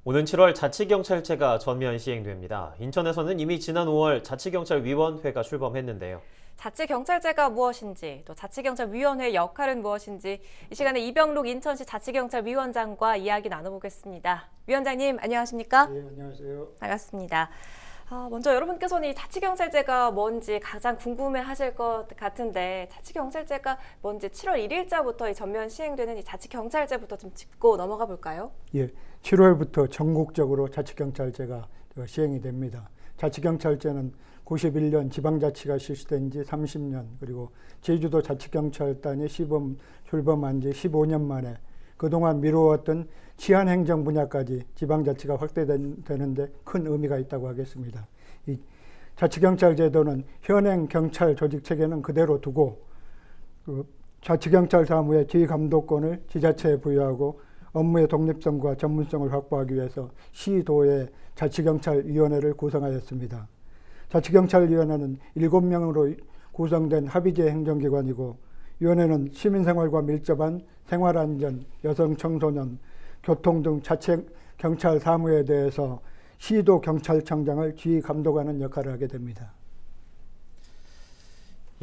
오는 7월 자치경찰제가 전면 시행됩니다. 인천에서는 이미 지난 5월 자치경찰위원회가 출범했는데요. 자치경찰제가 무엇인지, 또 자치경찰위원회의 역할은 무엇인지 이 시간에 이병록 인천시 자치경찰위원장과 이야기 나눠보겠습니다. 위원장님, 안녕하십니까? 네, 안녕하세요. 반갑습니다. 먼저 여러분께서는 이 자치경찰제가 뭔지 가장 궁금해하실 것 같은데 자치경찰제가 뭔지 7월 1일자부터 전면 시행되는 이 자치경찰제부터 좀 짚고 넘어가 볼까요? 예, 7월부터 전국적으로 자치경찰제가 시행이 됩니다. 자치경찰제는 91년 지방자치가 실시된 지 30년, 그리고 제주도 자치경찰단이 시범 출범한 지 15년 만에 그동안 미루었던 치안행정 분야까지 지방자치가 확대되는데 큰 의미가 있다고 하겠습니다. 이 자치경찰제도는 현행 경찰 조직체계는 그대로 두고 자치경찰 사무의 지휘감독권을 지자체에 부여하고 업무의 독립성과 전문성을 확보하기 위해서 시도의 자치경찰위원회를 구성하였습니다. 자치경찰위원회는 7명으로 구성된 합의제 행정기관이고, 위원회는 시민생활과 밀접한 생활안전, 여성 청소년, 교통 등 자치경찰 사무에 대해서 시도 경찰청장을 지휘 감독하는 역할을 하게 됩니다.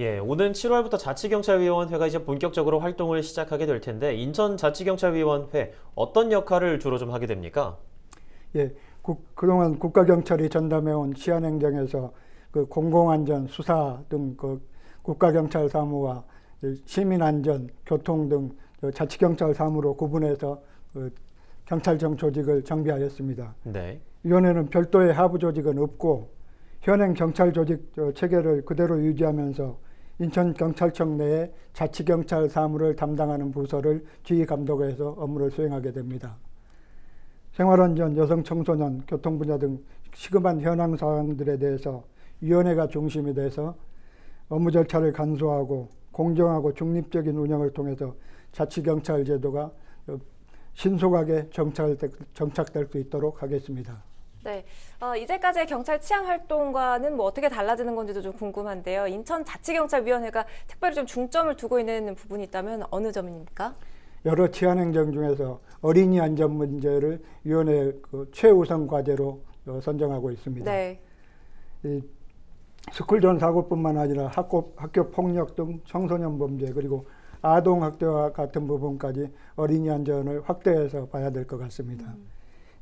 예, 오는 7월부터 자치경찰위원회가 이제 본격적으로 활동을 시작하게 될 텐데 인천자치경찰위원회 어떤 역할을 주로 좀 하게 됩니까? 예, 그동안 국가경찰이 전담해온 치안행정에서 그 공공안전, 수사 등 그 국가경찰 사무와 시민안전, 교통 등 자치경찰 사무로 구분해서 그 경찰청 조직을 정비하였습니다. 네. 위원회는 별도의 하부 조직은 없고 현행 경찰 조직 체계를 그대로 유지하면서 인천경찰청 내에 자치경찰 사무를 담당하는 부서를 지휘 감독해서 업무를 수행하게 됩니다. 생활안전, 여성 청소년, 교통 분야 등 시급한 현황 사항들에 대해서 위원회가 중심이 돼서 업무 절차를 간소화하고 공정하고 중립적인 운영을 통해서 자치경찰 제도가 신속하게 정착될 수 있도록 하겠습니다. 네, 이제까지의 경찰 치안 활동과는 뭐 어떻게 달라지는 건지도 좀 궁금한데요. 인천자치경찰위원회가 특별히 좀 중점을 두고 있는 부분이 있다면 어느 점입니까? 여러 치안행정 중에서 어린이 안전 문제를 위원회 그 최우선 과제로 선정하고 있습니다. 네. 이 스쿨존 사고뿐만 아니라 학교 폭력 등 청소년 범죄, 그리고 아동 학대와 같은 부분까지 어린이 안전을 확대해서 봐야 될 것 같습니다.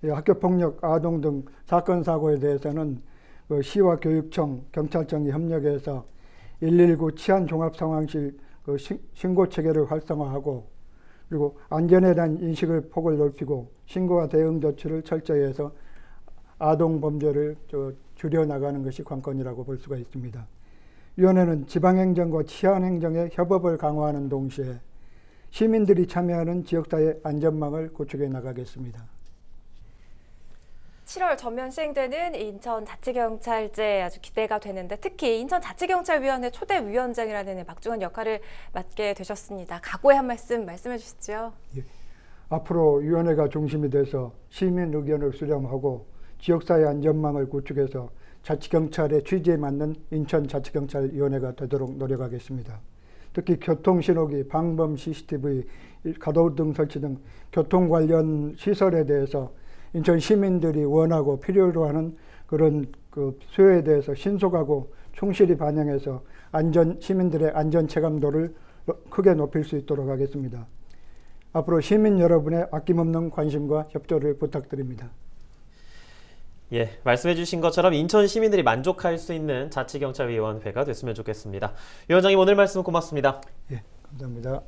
학교 폭력, 아동 등 사건 사고에 대해서는 그 시와 교육청, 경찰청이 협력해서 119 치안 종합 상황실 그 신고 체계를 활성화하고, 그리고 안전에 대한 인식을 폭을 넓히고 신고와 대응 조치를 철저히 해서 아동 범죄를 줄여나가는 것이 관건이라고 볼 수가 있습니다. 위원회는 지방행정과 치안행정의 협업을 강화하는 동시에 시민들이 참여하는 지역사회 안전망을 구축해 나가겠습니다. 7월 전면 시행되는 인천자치경찰제 아주 기대가 되는데 특히 인천자치경찰위원회 초대위원장이라는 막중한 역할을 맡게 되셨습니다. 각오의 한 말씀해 주시죠. 예. 앞으로 위원회가 중심이 돼서 시민 의견을 수렴하고 지역사회 안전망을 구축해서 자치경찰의 취지에 맞는 인천자치경찰위원회가 되도록 노력하겠습니다. 특히 교통신호기, 방범 CCTV, 가로등 설치 등 교통 관련 시설에 대해서 인천 시민들이 원하고 필요로 하는 그런 그 수요에 대해서 신속하고 충실히 반영해서 시민들의 안전 체감도를 크게 높일 수 있도록 하겠습니다. 앞으로 시민 여러분의 아낌없는 관심과 협조를 부탁드립니다. 예, 말씀해 주신 것처럼 인천 시민들이 만족할 수 있는 자치경찰위원회가 됐으면 좋겠습니다. 위원장님, 오늘 말씀 고맙습니다. 예, 감사합니다.